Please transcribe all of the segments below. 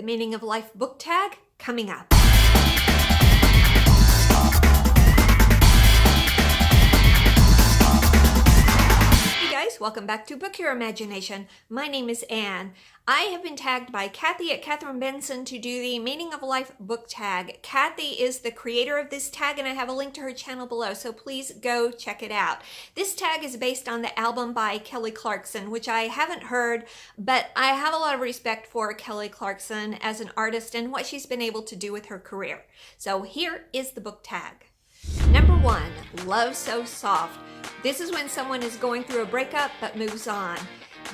The Meaning of Life book tag coming up. Welcome back to Book Your Imagination. My name is Anne. I have been tagged by Cathy at Catherine Benson to do the Meaning of Life book tag. Cathy is the creator of this tag, and I have a link to her channel below, so please go check it out. This tag is based on the album by Kelly Clarkson, which I haven't heard, but I have a lot of respect for Kelly Clarkson as an artist and what she's been able to do with her career. So here is the book tag. Number 1, Love So Soft. This is when someone is going through a breakup but moves on.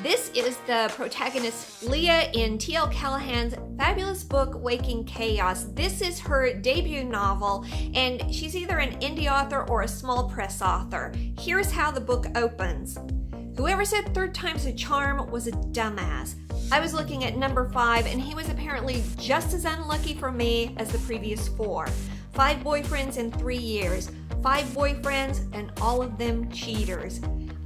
This is the protagonist Leah in T.L. Callahan's fabulous book, Waking Chaos. This is her debut novel, and she's either an indie author or a small press author. Here's how the book opens. Whoever said third time's a charm was a dumbass. I was looking at number 5, and he was apparently just as unlucky for me as the previous 4. 5 boyfriends in 3 years. 5 boyfriends, and all of them cheaters.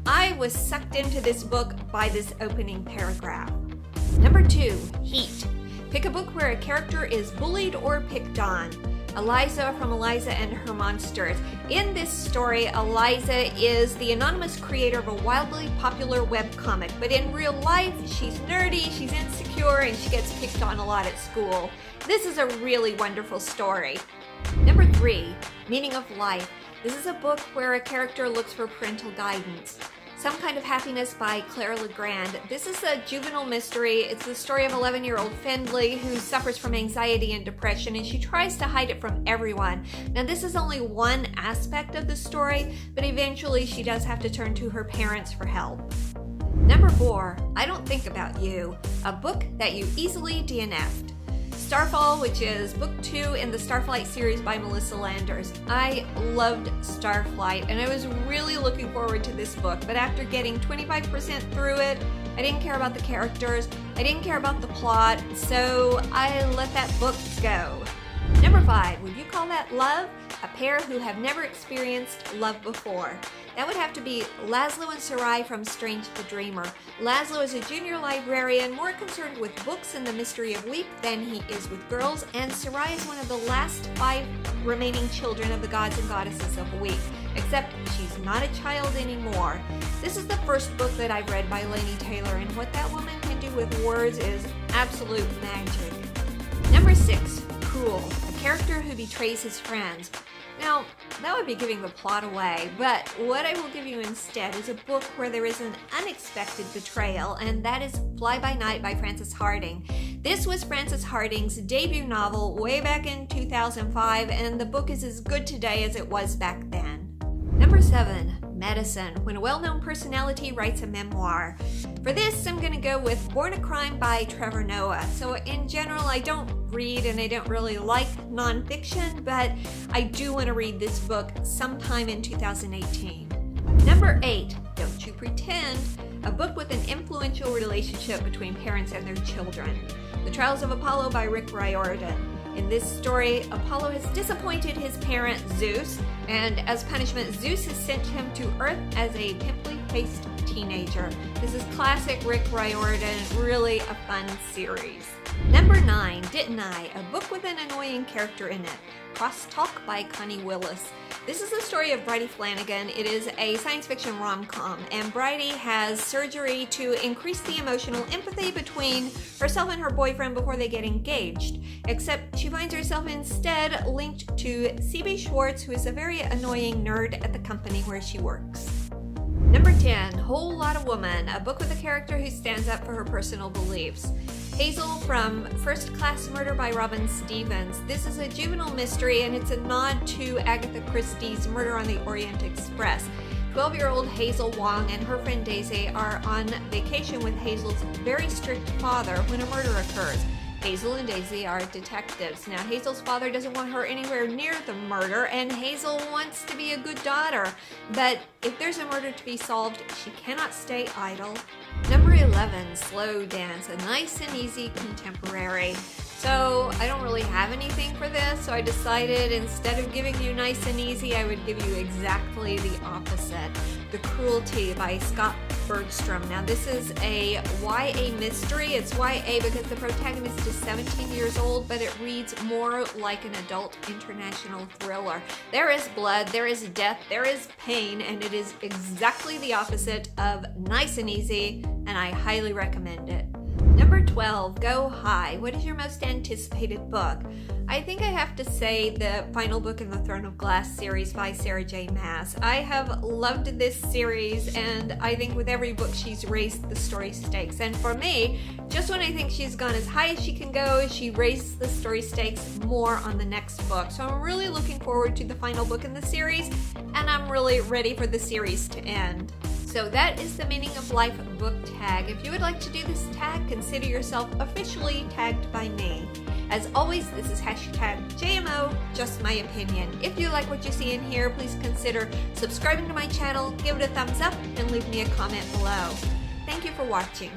I was sucked into this book by this opening paragraph. Number 2, Heat. Pick a book where a character is bullied or picked on. Eliza from Eliza and Her Monsters. In this story, Eliza is the anonymous creator of a wildly popular webcomic, but in real life, she's nerdy, she's insecure, and she gets picked on a lot at school. This is a really wonderful story. Number 3, Meaning of Life. This is a book where a character looks for parental guidance. Some Kind of Happiness by Claire Legrand. This is a juvenile mystery. It's the story of 11-year-old Findlay who suffers from anxiety and depression, and she tries to hide it from everyone. Now, this is only one aspect of the story, but eventually she does have to turn to her parents for help. Number 4, I Don't Think About You, a book that you easily DNF'd. Starfall, which is book 2 in the Starflight series by Melissa Landers. I loved Starflight, and I was really looking forward to this book, but after getting 25% through it, I didn't care about the characters, I didn't care about the plot, so I let that book go. Number 5, would you call that love? A pair who have never experienced love before. That would have to be Laszlo and Sarai from Strange the Dreamer. Laszlo is a junior librarian, more concerned with books and the mystery of Weep than he is with girls, and Sarai is one of the last 5 remaining children of the gods and goddesses of Weep, except she's not a child anymore. This is the first book that I've read by Laini Taylor, and what that woman can do with words is absolute magic. Number 6, Cruel, a character who betrays his friends. Now, that would be giving the plot away, but what I will give you instead is a book where there is an unexpected betrayal, and that is Fly By Night by Frances Hardinge. This was Frances Hardinge's debut novel way back in 2005, and the book is as good today as it was back then. Number 7, Medicine, when a well-known personality writes a memoir. For this, I'm going to go with Born a Crime by Trevor Noah. So in general, I don't read and I don't really like nonfiction, but I do want to read this book sometime in 2018. Number 8, Don't You Pretend, a book with an influential relationship between parents and their children. The Trials of Apollo by Rick Riordan. In this story, Apollo has disappointed his parent Zeus, and as punishment, Zeus has sent him to Earth as a pimply-faced teenager. This is classic Rick Riordan, really a fun series. Number 9, Didn't I? A book with an annoying character in it. Crosstalk by Connie Willis. This is the story of Bridie Flanagan. It is a science fiction rom-com, and Bridie has surgery to increase the emotional empathy between herself and her boyfriend before they get engaged. Except she finds herself instead linked to C.B. Schwartz, who is a very annoying nerd at the company where she works. Number 10, Whole Lotta Woman, a book with a character who stands up for her personal beliefs. Hazel from First Class Murder by Robin Stevens. This is a juvenile mystery, and it's a nod to Agatha Christie's Murder on the Orient Express. 12-year-old Hazel Wong and her friend Daisy are on vacation with Hazel's very strict father when a murder occurs. Hazel and Daisy are detectives. Now, Hazel's father doesn't want her anywhere near the murder, and Hazel wants to be a good daughter. But if there's a murder to be solved, she cannot stay idle. Number 11, Slow Dance, a nice and easy contemporary. So I don't really have anything for this, so I decided instead of giving you nice and easy, I would give you exactly the opposite. The Cruelty by Scott Bergstrom. Now this is a YA mystery. It's YA because the protagonist is 17 years old, but it reads more like an adult international thriller. There is blood, there is death, there is pain, and it is exactly the opposite of nice and easy, and I highly recommend it. Number 12, Go High. What is your most anticipated book? I think I have to say the final book in the Throne of Glass series by Sarah J. Maas. I have loved this series, and I think with every book she's raised the story stakes. And for me, just when I think she's gone as high as she can go, she raises the story stakes more on the next book. So I'm really looking forward to the final book in the series, and I'm really ready for the series to end. So that is the Meaning of Life book tag. If you would like to do this tag, consider yourself officially tagged by me. As always, this is #JMO, just my opinion. If you like what you see in here, please consider subscribing to my channel, give it a thumbs up, and leave me a comment below. Thank you for watching.